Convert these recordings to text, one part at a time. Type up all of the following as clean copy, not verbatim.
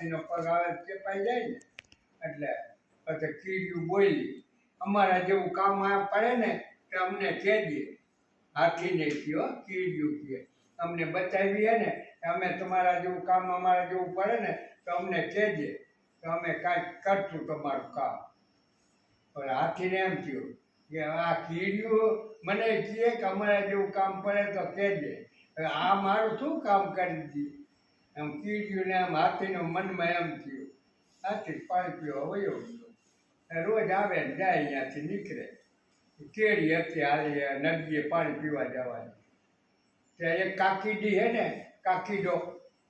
હાથીનો પગ આવે ચેપાઈ જાય ને એટલે પછી કીડીયું બોલી અમારા જેવું કામ પડે ને તો અમને કહેજે. હાથીને કયો કીડીયું કહે અમને બચાવીએ ને અમે તમારા જેવું કામ અમારા જેવું પડે ને તો અમને કહેજે તો અમે કાંઈક કરશું તમારું કામ. પણ હાથીને એમ થયું કે આ કીડીયું મને કહે કે અમારા જેવું કામ પડે તો કહેજે. આ મારું શું કામ કરી દીધું એમ કીડીયુંને એમ હાથીનું મનમાં એમ થયું. હાથી પાણી પીવા વયો ગયો. રોજ આવે ને જાય અહીંયાથી નીકળે. કેળી હતી હાલી નદીએ પાણી પીવા જવાની. ત્યાં એક કાકીડી હે ને કાકીડો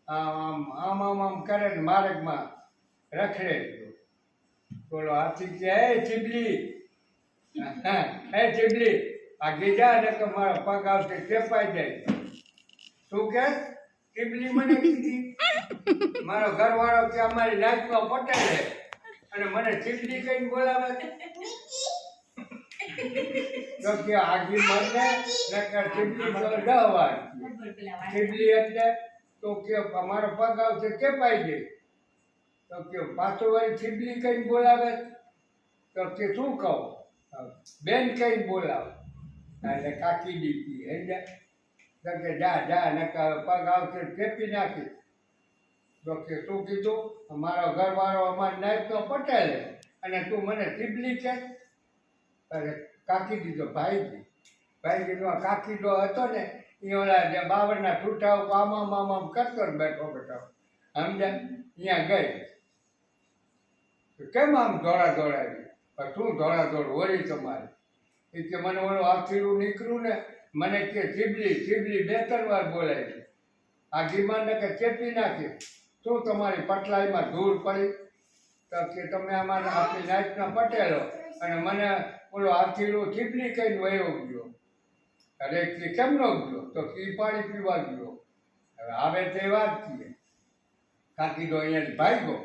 આમ આમ આમ આમ કરે ને માર્ગમાં રખડે ગયો. બોલો હાથી કે હે ચીબલી હે ચીબલી આગળ જા ને કે મારો પગ આવશે ચેપાઈ જાય. શું કે ચીબલી મને કીધી મારો ઘરવાળો કે અમારી નાચમાં પટેલ છે અને મને ચીબલી કઈ બોલાવે તો કે આગી મને નકર ચીબલી તો દવા ચીબલી એટલે તો કે અમારો પગ આવશે ચેપાઈ જાય. તો કે પાછો વાળી ચીબલી કઈ બોલાવે તો કે શું કહું બેન કઈ બોલાવે એટલે કાકી દીધી હે તો કે જા જા નકર પગ આવશે ચેપી નાખી. તો કે શું કીધું મારો ઘરવાળો અમારી નાયકનો પટેલ અને તું મને ચીબલી કે કાકી દીધો ભાઈજી કાકીડો હતો ને એ ઓલા જે બાવરના ઠૂઠા ઉપર આમ આમ આમ કરતો ને બેઠો બેઠો સમજ્યા અહીંયા ગઈ. કેમ આમ દોડા દોડાવી પણ શું દોડા દોડ વળી તમારે એ કે મને ઓલું આખીરું નીકળ્યું ને મને કે ચીબલી ચીબલી 2-3 વાર બોલાવી આ ગીમાને કે ચેપી નાખી. શું તમારી પટલાઈમાં ધૂળ પડી તો કે તમે અમારા આપણી નાયકના પટેલો અને મને ઓલો આખીરું ચીબલી કહીને વયો ગયો. અરે કે કેમ ન ગયો તો કે પાણી પીવા ગયો. હવે આવે તે વાત છીએ કાકીડો અહીંયા ભાગ્યો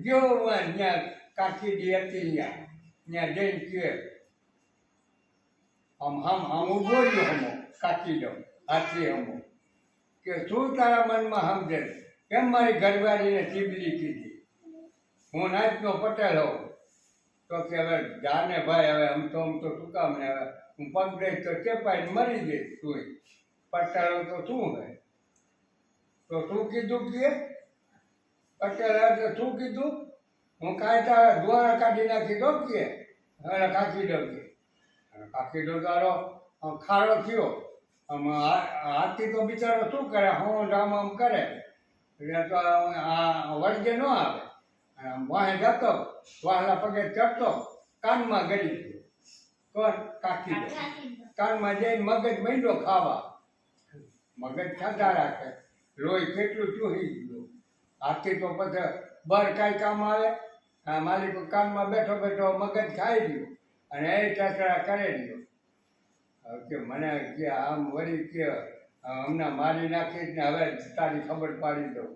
ગયો ત્યાં કાકીડી હતી ત્યાં જઈને કે આમ આમ આમ ઉભો રહ્યો હમો કાકીડો હાથી હમો કે શું તારા મનમાં સમજે કેમ મારી ઘરવાળીને ચીબલી કીધી હું નાચનો પટેલ હોઉં. તો કે હવે જાને ભાઈ હવે આમ તો શું કામ ને હવે હું પગ દઈશ તો ચેપાઈને મરી જઈશ તું પટેલો તો શું હોય તો શું કીધું કે પટેલ એટલે શું કીધું હું કાંઈ તારા દ્વારા કાઢી નાખી દો કે હવે કાકી દો કે કાકી દો તારો ખારો થયો હાથી તો બિચારો શું કરે હું આમ આમ કરે એટલે તો આ વળગે ન આવે વાહે જતો વાહલા પગે ચડતો કાનમાં ગળી ગયો. કોણ કાકી કાનમાં જઈને મગજ માંડ્યો ખાવા. મગજ ખાધા રાખે લોહી કેટલું ચૂહી ગયું. હાથી તો પછી બર કાંઈ કામ આવે માલિકો કાનમાં બેઠો બેઠો મગજ ખાઈ રહ્યો અને એ ચચરા કરી રહ્યો કે મને કે આમ વળી કે હમણાં મારી નાખી ને હવે તારી ખબર પાડી દઉં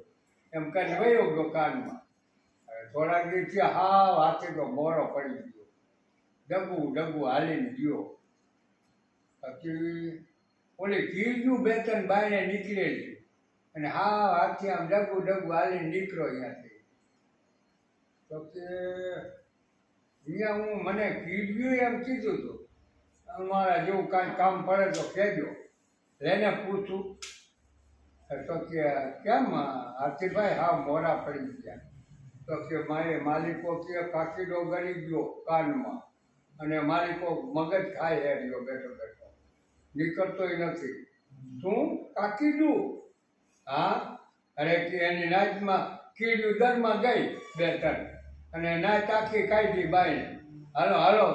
એમ કરીને વયો ગયો કાનમાં. થોડાક દિવસ હાવ હાથી તો મોરો પડી ગયો ડગું ડગું હાલીને ગયો. પછી ઓલી કીડીયું 2-3 બાયણે નીકળેલી અને હાવ હાથી આમ ડગું ડગું હાલીને નીકળો અહીંયાથી. તો કે અહીંયા હું મને કીડીયું એમ કીધું હતું અમારા જેવું કાંઈ કામ પડે તો કહેજો લઈને પૂછું. તો કે કેમ હાથીભાઈ હાવ મોરા પડી ગયા. તો કે મારે માલિકો કે કાકીડો ગળી ગયો કાનમાં અને માલિકો મગજ ખાઈ હેર્યો બેઠો બેઠો નીકળતોય નથી. શું કાકીડું હા અરે કે એની નાચમાં કીડું દરમાં ગઈ 2-3 અને નાચ આખી કાઢી બાઈને હાલો હાલો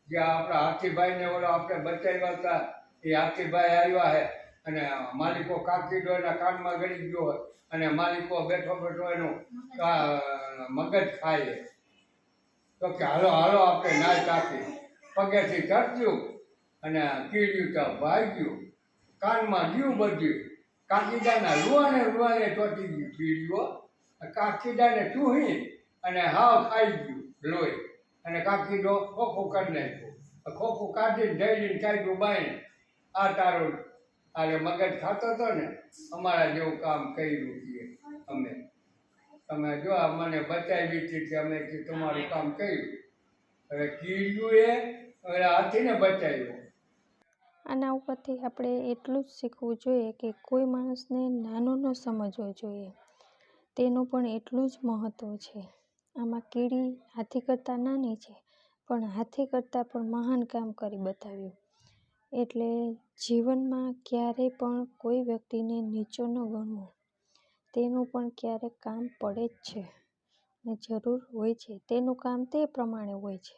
જે આપણા હાથીભાઈને ઓલો આપણે બચાવ્યા હતા એ હાથીભાઈ આવ્યા હે અને માલિકો કાકીડો એના કાનમાં ગળી ગયો હોય અને માલિકો બેઠો બેઠો એનું મગજ ખાય. તો કે હાલો હાલો આપણે નાચ આપી પગેથી ચડ્યું અને કીડ્યું તો ભાગ્યું કાનમાં ગયું બધું. કાકીડાના રૂવાને ચોટી ગયું કીડીઓ કાકીડાને ચૂહી અને હાવ ખાઈ ગયું લોહી અને કાકીડો ખોખું કરી નાખ્યું. ખોખું કાઢીને ઢળીને કાઢ્યું બાઈને આ તારું અરે મગજ ખાતો હતો ને અમારા જેવું કામ કર્યું છીએ અમે. તમે જો આ મને બચાવી હતી કે અમે તમારું કામ કર્યું. હવે કીડીએ હાથીને બચાવ્યો. આના ઉપરથી આપણે એટલું જ શીખવું જોઈએ કે કોઈ માણસને નાનું ન સમજવો જોઈએ, તેનું પણ એટલું જ મહત્ત્વ છે. આમાં કીડી હાથી કરતાં નાની છે, પણ હાથી કરતાં પણ મહાન કામ કરી બતાવ્યું. એટલે જીવનમાં ક્યારેય પણ કોઈ વ્યક્તિને નીચો ન ગણવો. તેનું પણ ક્યારેક કામ પડે જ છે અને જરૂર હોય છે, તેનું કામ તે પ્રમાણે હોય છે.